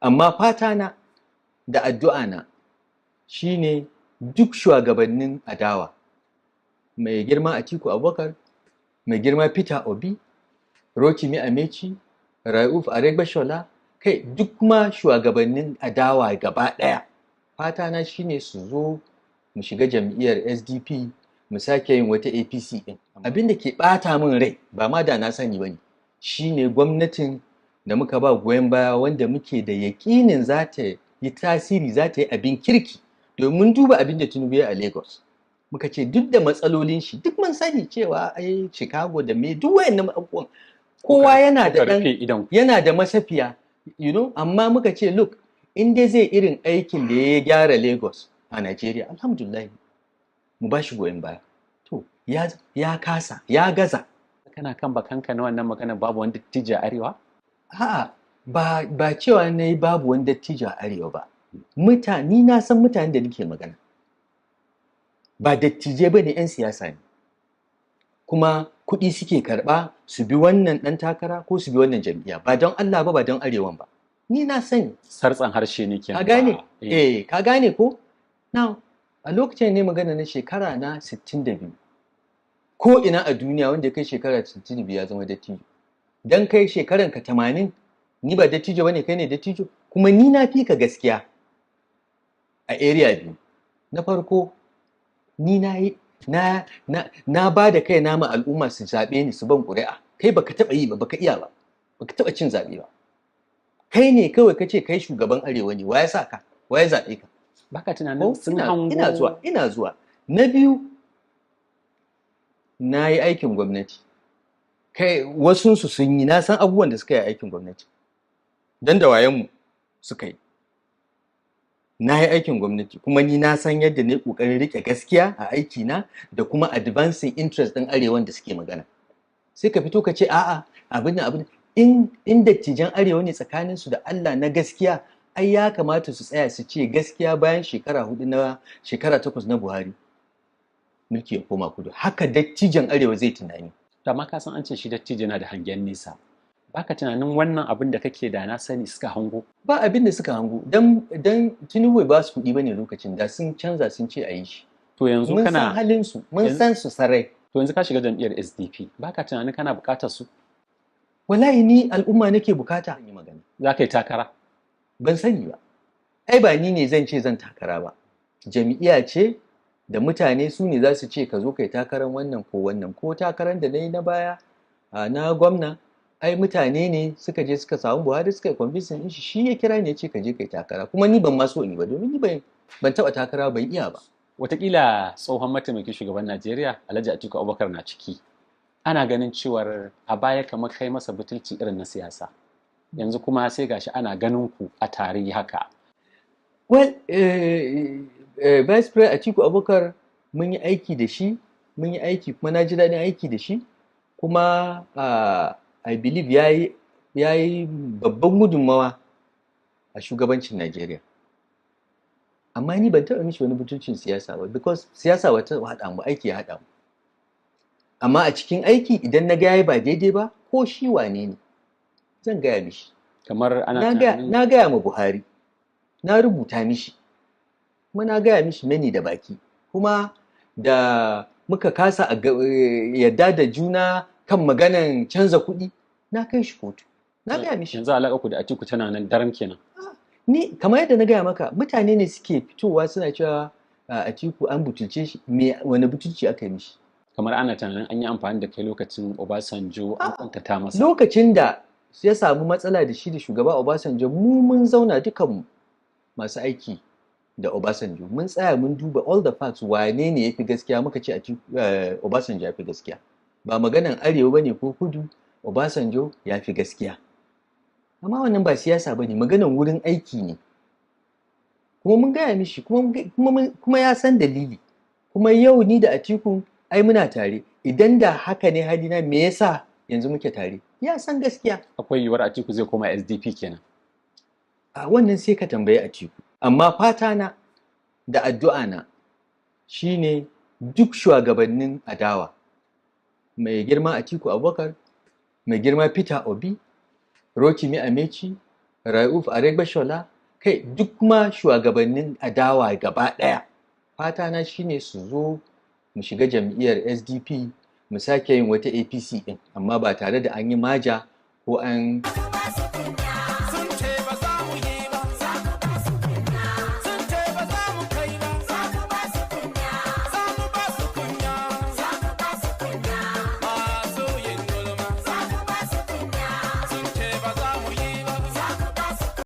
amma fata na da addu'a na shine duk shugabannin adawa, mai girma Atiku Abubakar, mai girma Peter Obi, Rotimi Amechi, Rauf Aregbesola, kai duk ma shugabannin adawa gaba ɗaya. Fata na shine su zo mu shiga jam'iyyar SDP mu sake yin wata APC ɗin. Abin da ke ɓata min rai ba ma da na sani ba ne, shine gwamnatin da muka ba goyon baya wanda muke da yaƙinin za ta yi tasiri, za ta yi abin kirki. Domin duba abin da Tinubu ya a Lagos. Muka ce duk da matsalolin shi, duk mun sani cewa ai Chicago da me duk wayannan abubuwan kowa yana da masafiya, amma muka ce look, in dai zai irin aikin da ya gyara Lagos a Najeriya, alhamdulillah mu ba shi goyon baya. To ya kasa, ya gaza. Kana kan bakanka na wannan magana babu wani dattijo a Arewa? A'a, ba cewa na yi babu wani dattijo a Arewa ba. Ni na san mutanen da nake magana. Ba dattijai ba ne, 'yan siyasa ne. Kuma kuɗi suke karɓa su bi wannan ɗan takara ko su bi wannan jam'iyya. Ba don Allah ba don Arewan ba. Ni na sani. Sartsan harshe ne kenan. Ka gane? Ka gane ko? Now, a lokacin ne magana na shekara na 62. Ko ina a duniya wanda kai shekara 62 ya zama dattijo. Dan kai shekaran ka 80, ni ba dattijo bane, kai ne dattijo. Kuma ni na fi ka gaskiya a area biyu. Na farko, ni na ba da kai na ma al'umma su zaɓe ni, su ban ƙuri'a. Kai baka taɓa yi ba, baka iya ba, baka taɓa cin zaɓe ba. Kai ne kawai ka ce kai shugaban Arewa ne, wa ya sa ka, wa ya zaɓe ka? Baka tunanin sun hango? Ina zuwa. Na biyu, na yi aikin gwamnati. Kai wasunsu sun yi, na san abubuwan da suka yi aikin gwamnati. Dan da wayanmu suka yi. Na yi aikin gwamnati, kuma ni na san yadda na yi ƙoƙarin riƙe gaskiya a aikina da kuma advancing interest ɗin Arewan da suke magana. Sai ka fito ka ce a'a abin in dattijan Arewa ne tsakaninsu da Allah na gaskiya, ai ya kamata su tsaya su ce gaskiya bayan shekara 8 na Buhari mulki ya koma kudu. Haka dattijan Arewa zai tunani. Amma ka san an ce shi dattijo yana da hangen nesa. Baka tunanin wannan abin da kake da na sani suka hango? Ba abin da suka hango. Dan Tinubu ba su kuɗi bane lokacin da sun canza sun ce a yi shi. To yanzu mun san halin su, mun san su sarai. To yanzu ka shiga jam'iyyar SDP. Baka tunanin kana buƙatar su? Wallahi ni al'umma nake bukata in yi magana. Za ka yi takara? Ban sani ba. Ai ba ni ne zan ce zan takara ba. Jami'iya ce da mutane su ne za su ce ka zo kai takarar wannan ko wannan. Ko takarar da na yi na baya na gwamna, ai mutane ne suka je suka samu Buhari suka yi convincing din shi ya kira ne ya ce ka je kai takara. Kuma ni ban ma so in yi ba, domin ni ban taɓa takara, ban iya ba. Wataƙila tsohon mataimakin shugaban Najeriya Alhaji Atiku Abubakar na ciki. Ana ganin cewar a baya kamar kai masa butulci irin na siyasa. Yanzu kuma sai gashi ana ganin ku a tare haka. Well, Vice President Atiku Abubakar mun yi aiki da shi, kuma na ji daɗin aiki da shi, kuma I believe ya yi babban gudunmawa a shugabancin Najeriya. Amma ni ban taɓa mishi wani butulcin siyasa ba, because siyasa wata haɗa mu, aiki ya haɗa mu. Amma a cikin aiki idan na gaya ba daidai ba, ko shi wane ne, zan gaya mishi. Kamar na gaya ma Buhari, na rubuta mishi, kuma na gaya mishi mani da baki, kuma da muka kasa yadda da juna kan maganan canza kuɗi, na kai shi kotu, na gaya mishi. Yanzu alaƙa ku da Atiku tana nan daram kenan. Ni kamar yadda na gaya maka, mutane ne suke fitowa suna cewa Atiku an butulce shi, wani butulci aka yi mishi? Kamar ana tunanin an yi amfani da kai lokacin Obasanjo an kwantata masa. Lokacin da ya samu matsala da shi da shugaba Obasanjo, mun zauna dukanmu masu aiki da Obasanjo, mun tsaya mun duba all the facts, wane ne ya fi gaskiya, muka ce Obasanjo ya fi gaskiya. Ba maganan arewa bane ko kudu, Obasanjo ya fi gaskiya. Amma wannan ba siyasa bane, maganan wurin aiki ne. Kuma mun gaya mishi, kuma ya san dalili. Kuma yau ni da Atiku ai muna tare. Idan da haka ne halina, me yasa yanzu muke tare? Ya san gaskiya. Akwai yiwuwar Atiku zai koma SDP kenan. A wannan sai ka tambayi Atiku. Amma fata na da addu'a na shine duk shugabannin adawa, mai girma Atiku Abubakar, mai girma Peter Obi, Rotimi Amechi, Rauf Aregbesola, kai duk ma shugabannin adawa gaba ɗaya. Fata na shine su zo mu shiga jam'iyyar SDP mu sake yin wata APC ɗin, amma ba tare da an yi maja ko an